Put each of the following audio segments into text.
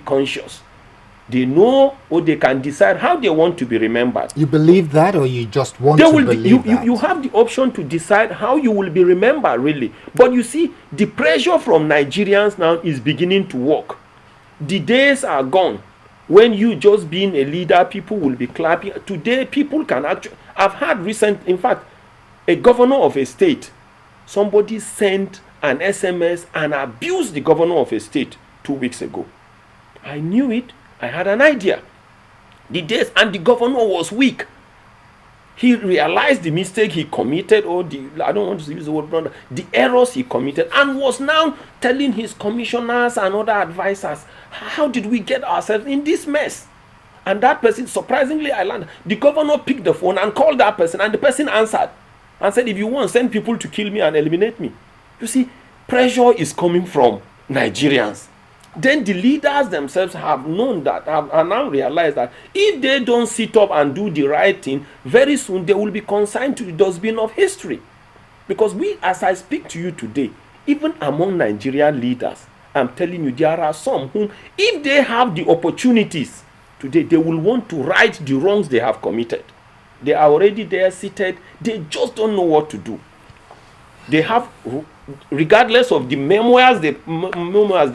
conscious. They know, or they can decide how they want to be remembered. You believe that, or you just want to believe that? You have the option to decide how you will be remembered, really. But you see, the pressure from Nigerians now is beginning to work. The days are gone when you just being a leader, people will be clapping. Today, people can actually... I've had recent, in fact, a governor of a state, somebody sent an SMS and abused the governor of a state 2 weeks ago. I knew it. I had an idea. The days, and the governor was weak. He realized the mistake he committed, or I don't want to use the word brother, the errors he committed, and was now telling his commissioners and other advisors, how did we get ourselves in this mess? And that person, surprisingly, I learned, the governor picked the phone and called that person, and the person answered and said, if you want, send people to kill me and eliminate me. You see, pressure is coming from Nigerians. Then the leaders themselves have known that, have now realized that if they don't sit up and do the right thing, very soon they will be consigned to the dustbin of history. Because we, as I speak to you today, even among Nigerian leaders, I'm telling you, there are some whom, if they have the opportunities today, they will want to right the wrongs they have committed. They are already there seated. They just don't know what to do. They have, regardless of the memoirs they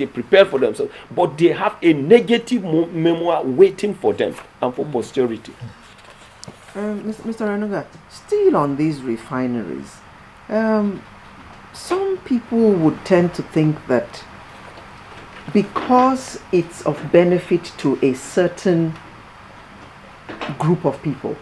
prepare for themselves, but they have a negative memoir waiting for them and for posterity. Mr. Renuga, still on these refineries, some people would tend to think that because it's of benefit to a certain group of people,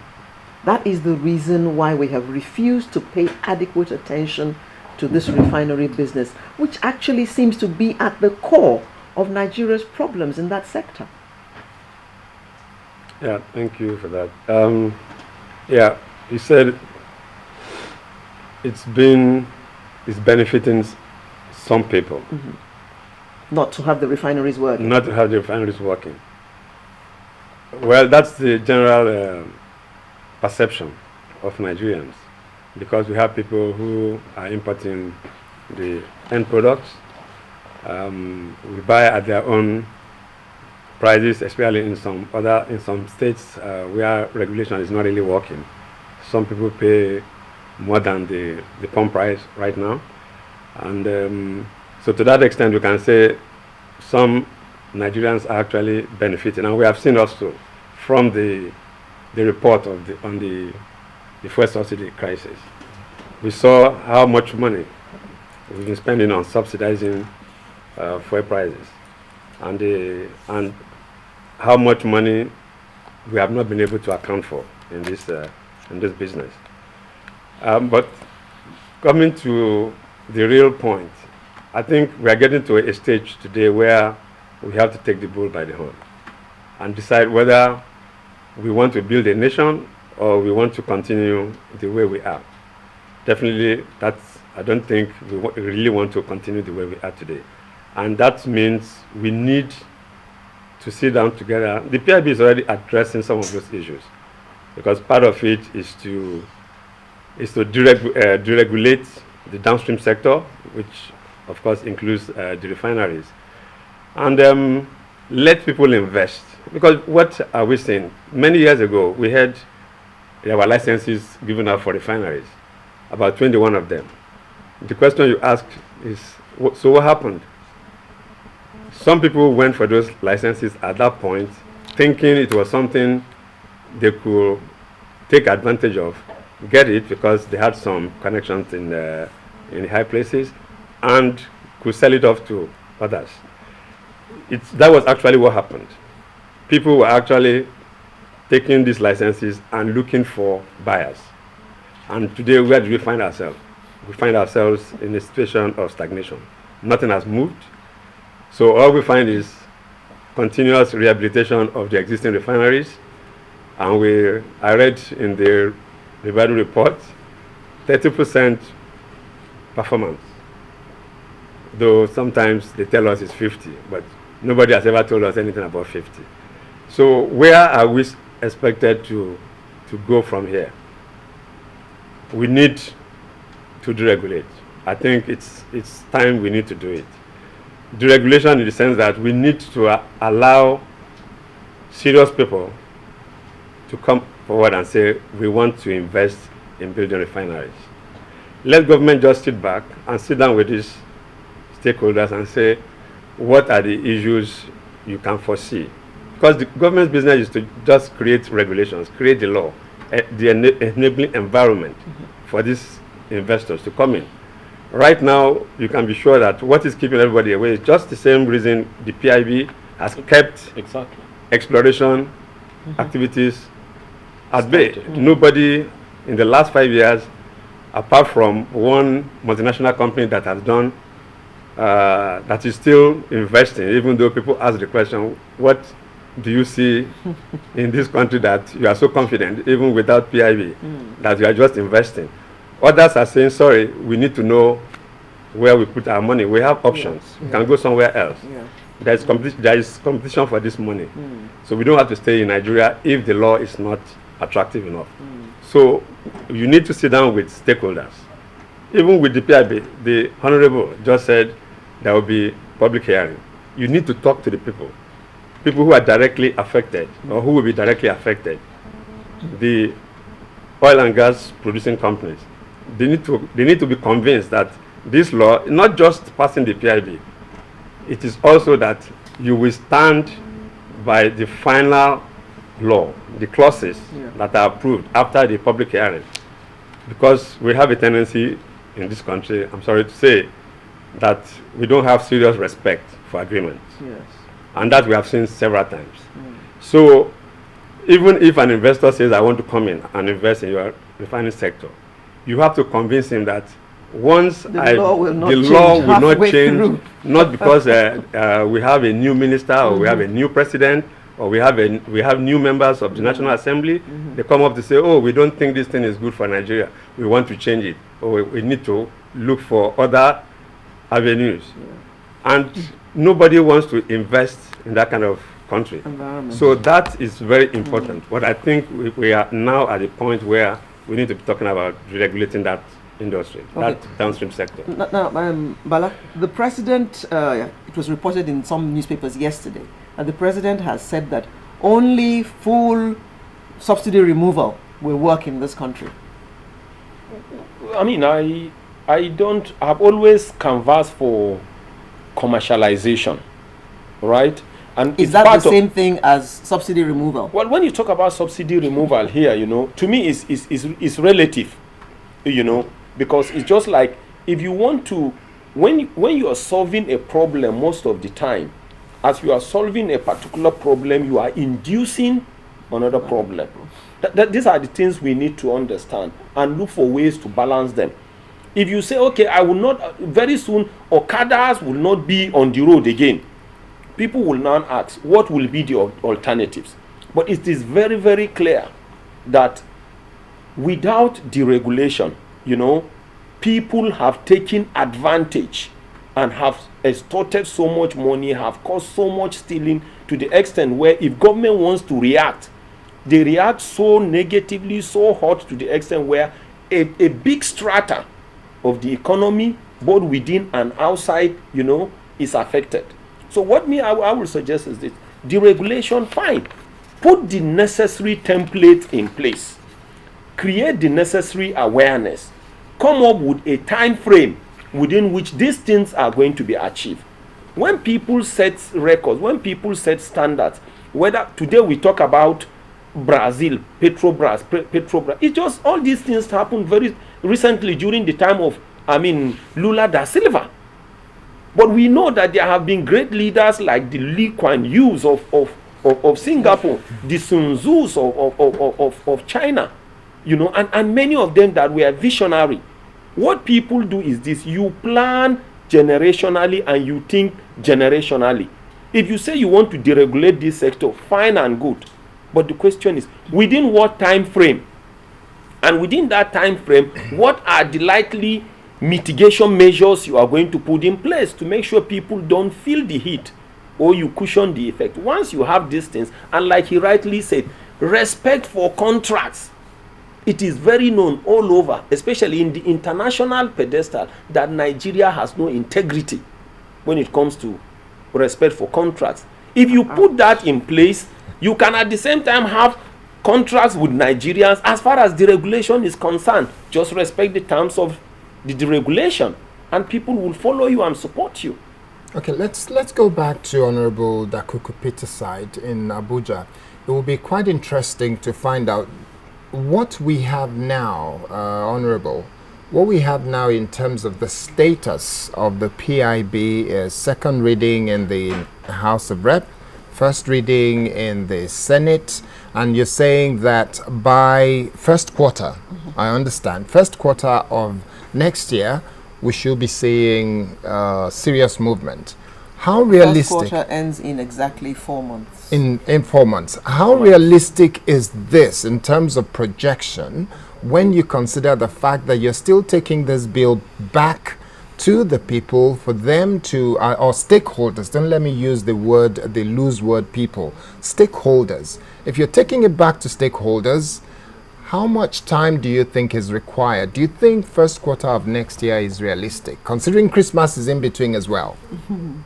that is the reason why we have refused to pay adequate attention to this refinery business, which actually seems to be at the core of Nigeria's problems in that sector. Yeah, thank you for that. Yeah, you said it's benefiting some people. Mm-hmm. Not to have the refineries working. Not to have the refineries working. Well, that's the general perception of Nigerians, because we have people who are importing the end products. We buy at their own prices, especially in some states where regulation is not really working. Some people pay more than the pump price right now, and so to that extent, we can say some Nigerians are actually benefiting, and we have seen also from the report on the fuel subsidy crisis. We saw how much money we've been spending on subsidizing fuel prices, and how much money we have not been able to account for in this business. But coming to the real point, I think we are getting to a stage today where we have to take the bull by the horn and decide whether we want to build a nation or we want to continue the way we are. Definitely, I don't think we really want to continue the way we are today. And that means we need to sit down together. The PIB is already addressing some of those issues, because part of it is to deregulate the downstream sector, which of course includes the refineries, and let people invest. Because what are we saying? Many years ago, we had there were licenses given out for refineries, about 21 of them. The question you ask is, so what happened? Some people went for those licenses at that point, thinking it was something they could take advantage of, get it because they had some connections in high places, and could sell it off to others. That was actually what happened. People were actually taking these licenses and looking for buyers. And today, where do we find ourselves? We find ourselves in a situation of stagnation. Nothing has moved. So all we find is continuous rehabilitation of the existing refineries. And I read in the Rivado report, 30% performance. Though sometimes they tell us it's 50, but nobody has ever told us anything about 50. So where are we expected to go from here? We need to deregulate. I think it's time we need to do it. deregulation in the sense that we need to allow serious people to come forward and say, we want to invest in building refineries. Let government just sit back and sit down with these stakeholders and say, what are the issues you can foresee? Because the government's business is to just create regulations, create the law, the enabling environment for these investors to come in. Right now, you can be sure that what is keeping everybody away is just the same reason the PIB has kept exploration activities at bay. Nobody in the last 5 years, apart from one multinational company that has done, that is still investing, even though people ask the question, what do you see in this country that you are so confident, even without PIB, that you are just investing? Others are saying, sorry, we need to know where we put our money. We have options. We can go somewhere else. There is competition for this money. So we don't have to stay in Nigeria if the law is not attractive enough. So you need to sit down with stakeholders. Even with the PIB, the Honorable just said there will be public hearing. You need to talk to the people who are directly affected or who will be directly affected. The oil and gas producing companies, they need to be convinced that this law, not just passing the PIB, it is also that you will stand by the final law, the clauses that are approved after the public hearing. Because we have a tendency in this country, I'm sorry to say, that we don't have serious respect for agreements. And that we have seen several times. So even if an investor says, I want to come in and invest in your refining sector, you have to convince him that once the law will not change, not because we have a new minister or we have a new president or we have new members of the National Assembly, they come up to say, oh, we don't think this thing is good for Nigeria. We want to change it. Or we need to look for other avenues. And nobody wants to invest in that kind of country. So that is very important. But I think we are now at a point where we need to be talking about regulating that industry, that downstream sector. Now, Bala, the president, it was reported in some newspapers yesterday, that the president has said that only full subsidy removal will work in this country. I mean, I've always canvassed for commercialization, right? And is that the same thing as subsidy removal? Well, when you talk about subsidy removal here, to me it's relative, because it's just like if you want to, when you are solving a problem most of the time, as you are solving a particular problem, you are inducing another problem. These are the things we need to understand and look for ways to balance them. If you say, okay, I will not, very soon, Okadas will not be on the road again, people will now ask, what will be the alternatives? But it is very, very clear that without deregulation, people have taken advantage and have extorted so much money, have caused so much stealing to the extent where if government wants to react, they react so negatively, so hot to the extent where a big strata of the economy, both within and outside, is affected. So what I will suggest is this: deregulation, fine. Put the necessary template in place. Create the necessary awareness. Come up with a time frame within which these things are going to be achieved. When people set records, when people set standards, whether today we talk about Brazil, Petrobras, it just, all these things happened very recently during the time of, Lula da Silva. But we know that there have been great leaders like the Lee Kuan Yews of Singapore, the Sun Tzus of China, and many of them that were visionary. What people do is this: you plan generationally and you think generationally. If you say you want to deregulate this sector, fine and good. But the question is, within what time frame? And within that time frame, what are the likely mitigation measures you are going to put in place to make sure people don't feel the heat or you cushion the effect? Once you have these things, and like he rightly said, respect for contracts. It is very known all over, especially in the international pedestal, that Nigeria has no integrity when it comes to respect for contracts. If you put that in place, you can at the same time have contracts with Nigerians as far as deregulation is concerned. Just respect the terms of the deregulation and people will follow you and support you. Okay, let's go back to Honorable Dakuku Peterside in Abuja. It will be quite interesting to find out what we have now, Honorable. What we have now in terms of the status of the PIB is second reading in the House of Rep, first reading in the Senate, and you're saying that by first quarter, I understand, first quarter of next year, we should be seeing serious movement. How realistic? First quarter ends in exactly 4 months. In 4 months. How realistic is this in terms of projection when you consider the fact that you're still taking this bill back to the people for them to, or stakeholders, don't let me use the loose word people, stakeholders. If you're taking it back to stakeholders, how much time do you think is required? Do you think first quarter of next year is realistic, considering Christmas is in between as well?